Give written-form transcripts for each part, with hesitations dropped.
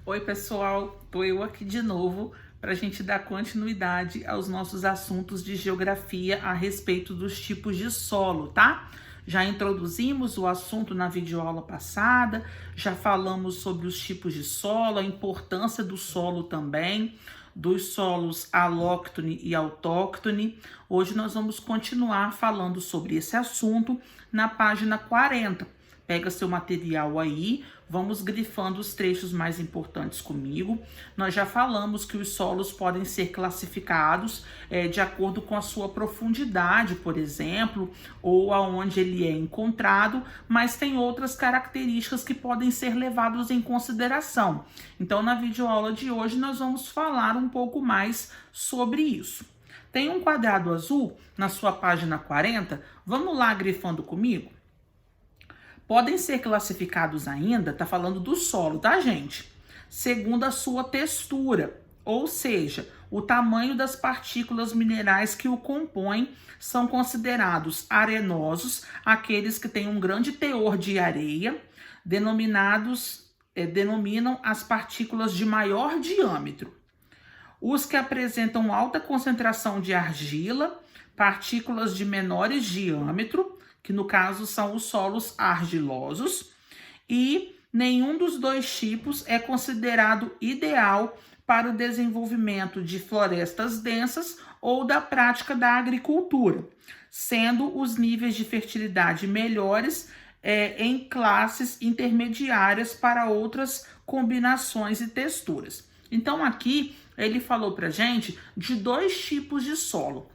Oi, pessoal, tô eu aqui de novo para a gente dar continuidade aos nossos assuntos de geografia a respeito dos tipos de solo, tá? Já introduzimos o assunto na videoaula passada, já falamos sobre os tipos de solo, a importância do solo também, dos solos alóctone e autóctone. Hoje nós vamos continuar falando sobre esse assunto na página 40. Pega seu material aí, vamos grifando os trechos mais importantes comigo. Nós já falamos que os solos podem ser classificados de acordo com a sua profundidade, por exemplo, ou aonde ele é encontrado, mas tem outras características que podem ser levadas em consideração. Então, na videoaula de hoje, nós vamos falar um pouco mais sobre isso. Tem um quadrado azul na sua página 40, vamos lá grifando comigo? Podem ser classificados ainda, tá falando do solo, tá, gente? Segundo a sua textura, ou seja, o tamanho das partículas minerais que o compõem. São considerados arenosos, aqueles que têm um grande teor de areia, denominam as partículas de maior diâmetro. Os que apresentam alta concentração de argila, partículas de menores diâmetro, que no caso são os solos argilosos, e nenhum dos dois tipos é considerado ideal para o desenvolvimento de florestas densas ou da prática da agricultura, sendo os níveis de fertilidade melhores em classes intermediárias para outras combinações e texturas. Então aqui ele falou para gente de dois tipos de solo: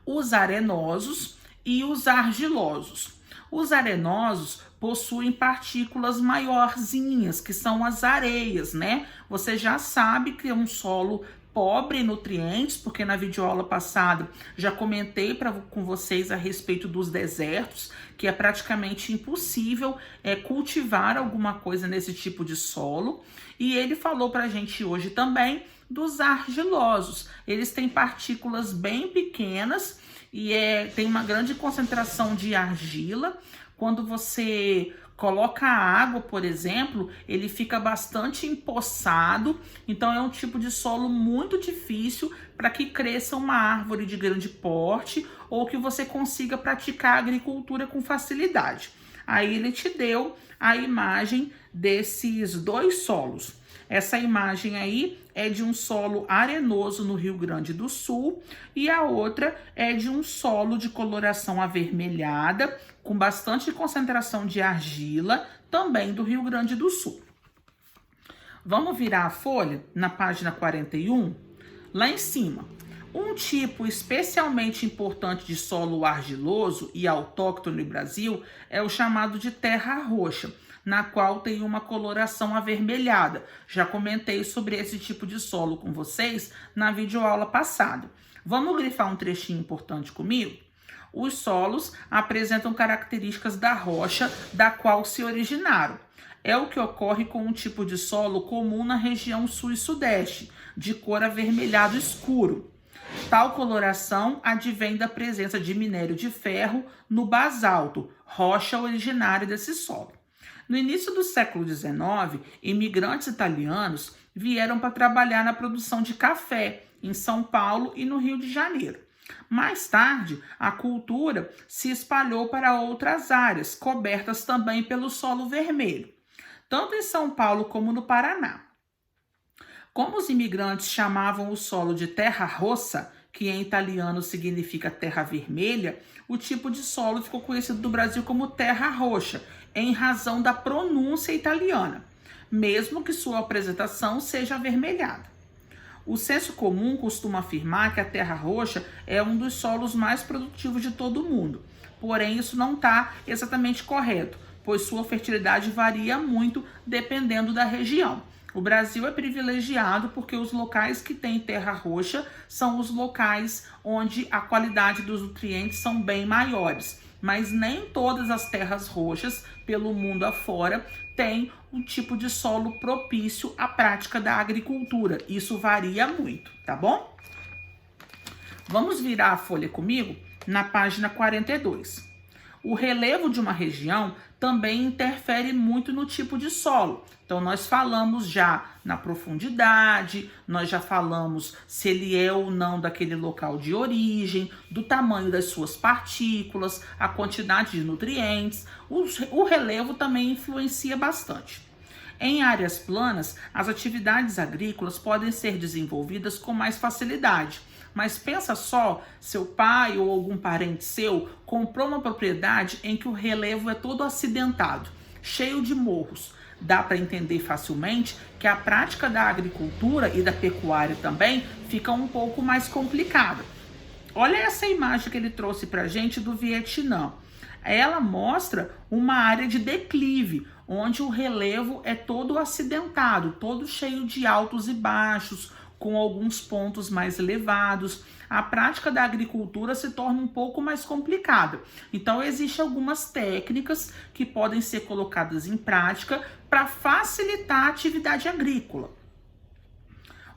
os arenosos e os argilosos. Os arenosos possuem partículas maiorzinhas, que são as areias, né? Você já sabe que é um solo pobre em nutrientes, porque na videoaula passada já comentei com vocês a respeito dos desertos, que é praticamente impossível cultivar alguma coisa nesse tipo de solo. E ele falou para a gente hoje também dos argilosos. Eles têm partículas bem pequenas e tem uma grande concentração de argila. Quando você coloca água, por exemplo, ele fica bastante empoçado. Então é um tipo de solo muito difícil para que cresça uma árvore de grande porte ou que você consiga praticar agricultura com facilidade. Aí ele te deu a imagem desses dois solos. Essa imagem aí é de um solo arenoso no Rio Grande do Sul e a outra é de um solo de coloração avermelhada, com bastante concentração de argila, também do Rio Grande do Sul. Vamos virar a folha na página 41? Lá em cima, um tipo especialmente importante de solo argiloso e autóctone no Brasil é o chamado de terra roxa, na qual tem uma coloração avermelhada. Já comentei sobre esse tipo de solo com vocês na videoaula passada. Vamos grifar um trechinho importante comigo? Os solos apresentam características da rocha da qual se originaram. É o que ocorre com um tipo de solo comum na região sul e sudeste, de cor avermelhado escuro. Tal coloração advém da presença de minério de ferro no basalto, rocha originária desse solo. No início do século XIX, imigrantes italianos vieram para trabalhar na produção de café em São Paulo e no Rio de Janeiro. Mais tarde, a cultura se espalhou para outras áreas, cobertas também pelo solo vermelho, tanto em São Paulo como no Paraná. Como os imigrantes chamavam o solo de terra rossa, que em italiano significa terra vermelha, o tipo de solo ficou conhecido no Brasil como terra roxa, em razão da pronúncia italiana, mesmo que sua apresentação seja avermelhada. O senso comum costuma afirmar que a terra roxa é um dos solos mais produtivos de todo o mundo, porém isso não está exatamente correto, pois sua fertilidade varia muito dependendo da região. O Brasil é privilegiado porque os locais que têm terra roxa são os locais onde a qualidade dos nutrientes são bem maiores. Mas nem todas as terras roxas pelo mundo afora têm um tipo de solo propício à prática da agricultura. Isso varia muito, tá bom? Vamos virar a folha comigo na página 42. O relevo de uma região também interfere muito no tipo de solo, Então, nós falamos já na profundidade, nós já falamos se ele é ou não daquele local de origem, do tamanho das suas partículas, a quantidade de nutrientes. O relevo também influencia bastante. Em áreas planas, as atividades agrícolas podem ser desenvolvidas com mais facilidade. Mas pensa só, seu pai ou algum parente seu comprou uma propriedade em que o relevo é todo acidentado, cheio de morros. Dá para entender facilmente que a prática da agricultura e da pecuária também fica um pouco mais complicada. Olha essa imagem que ele trouxe para a gente do Vietnã. Ela mostra uma área de declive, onde o relevo é todo acidentado, todo cheio de altos e baixos, com alguns pontos mais elevados. A prática da agricultura se torna um pouco mais complicada. Então, existem algumas técnicas que podem ser colocadas em prática para facilitar a atividade agrícola.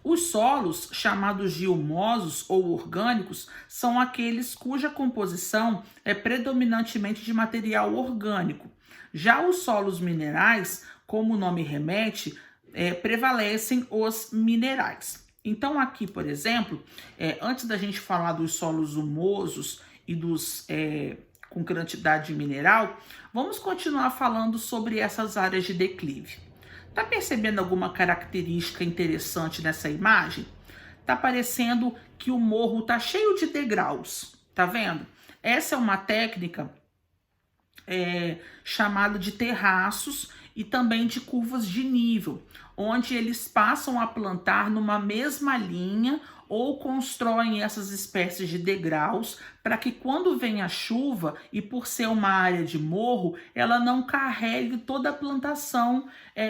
Os solos, chamados de humosos ou orgânicos, são aqueles cuja composição é predominantemente de material orgânico. Já os solos minerais, como o nome remete, prevalecem os minerais. Então aqui, por exemplo, antes da gente falar dos solos humosos e dos com quantidade mineral, vamos continuar falando sobre essas áreas de declive. Tá percebendo alguma característica interessante nessa imagem? Tá parecendo que o morro tá cheio de degraus, tá vendo? Essa é uma técnica chamada de terraços e também de curvas de nível, onde eles passam a plantar numa mesma linha ou constroem essas espécies de degraus para que quando vem a chuva e por ser uma área de morro, ela não carregue toda a plantação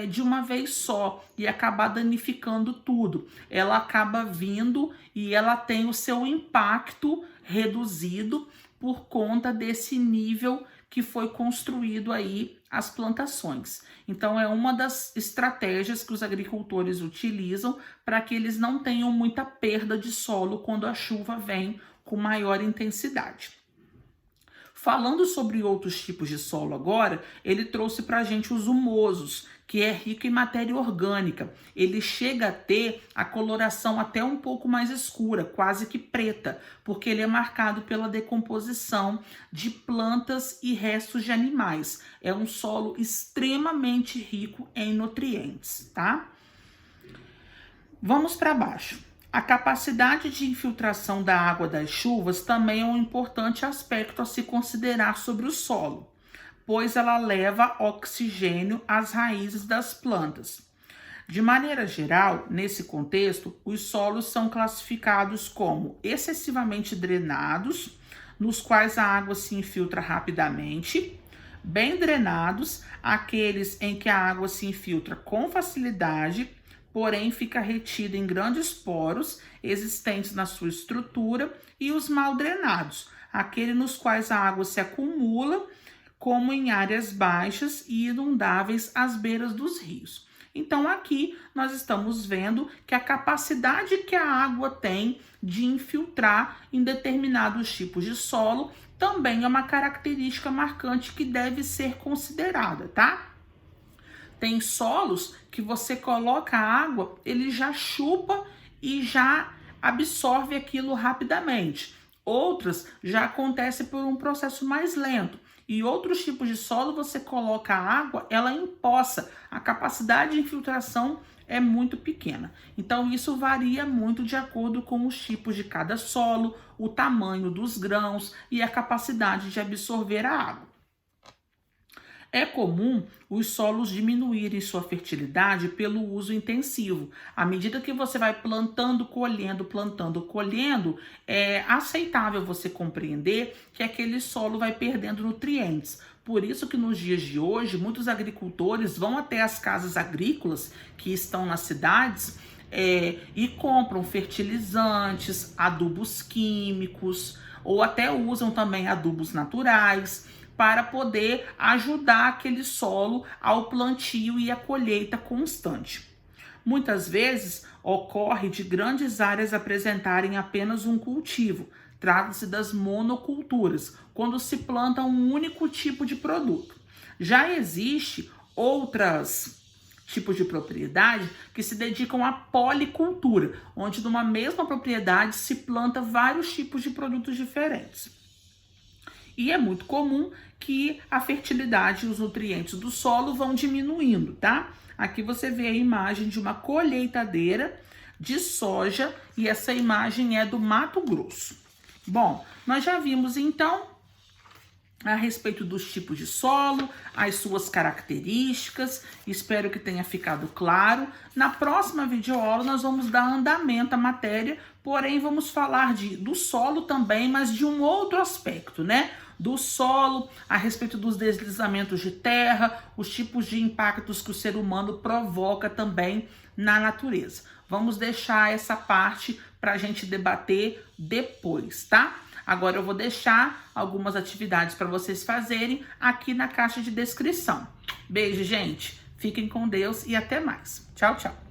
de uma vez só e acabar danificando tudo. Ela acaba vindo e ela tem o seu impacto reduzido por conta desse nível que foi construído aí as plantações. Então é uma das estratégias que os agricultores utilizam para que eles não tenham muita perda de solo quando a chuva vem com maior intensidade. Falando sobre outros tipos de solo agora, ele trouxe para a gente os humosos, que é rico em matéria orgânica. Ele chega a ter a coloração até um pouco mais escura, quase que preta, porque ele é marcado pela decomposição de plantas e restos de animais. É um solo extremamente rico em nutrientes, tá? Vamos para baixo. A capacidade de infiltração da água das chuvas também é um importante aspecto a se considerar sobre o solo, pois ela leva oxigênio às raízes das plantas. De maneira geral, nesse contexto, os solos são classificados como excessivamente drenados, nos quais a água se infiltra rapidamente, bem drenados, aqueles em que a água se infiltra com facilidade, porém fica retida em grandes poros existentes na sua estrutura, e os mal drenados, aqueles nos quais a água se acumula, como em áreas baixas e inundáveis às beiras dos rios. Então aqui nós estamos vendo que a capacidade que a água tem de infiltrar em determinados tipos de solo também é uma característica marcante que deve ser considerada, tá? Tem solos que você coloca a água, ele já chupa e já absorve aquilo rapidamente. Outras já acontece por um processo mais lento. E outros tipos de solo, você coloca a água, ela empoça. A capacidade de infiltração é muito pequena. Então, isso varia muito de acordo com os tipos de cada solo, o tamanho dos grãos e a capacidade de absorver a água. É comum os solos diminuírem sua fertilidade pelo uso intensivo. À medida que você vai plantando, colhendo, é aceitável você compreender que aquele solo vai perdendo nutrientes. Por isso que nos dias de hoje, muitos agricultores vão até as casas agrícolas que estão nas cidades e compram fertilizantes, adubos químicos, ou até usam também adubos naturais, para poder ajudar aquele solo ao plantio e à colheita constante. Muitas vezes ocorre de grandes áreas apresentarem apenas um cultivo. Trata-se das monoculturas, quando se planta um único tipo de produto. Já existe outras tipos de propriedade que se dedicam à policultura, onde numa mesma propriedade se planta vários tipos de produtos diferentes. E é muito comum que a fertilidade e os nutrientes do solo vão diminuindo, tá? Aqui você vê a imagem de uma colheitadeira de soja e essa imagem é do Mato Grosso. Bom, nós já vimos então a respeito dos tipos de solo, as suas características, espero que tenha ficado claro. Na próxima videoaula nós vamos dar andamento à matéria, porém vamos falar do solo também, mas de um outro aspecto, né? Do solo, a respeito dos deslizamentos de terra, os tipos de impactos que o ser humano provoca também na natureza. Vamos deixar essa parte para a gente debater depois, tá? Agora eu vou deixar algumas atividades para vocês fazerem aqui na caixa de descrição. Beijo, gente. Fiquem com Deus e até mais. Tchau, tchau.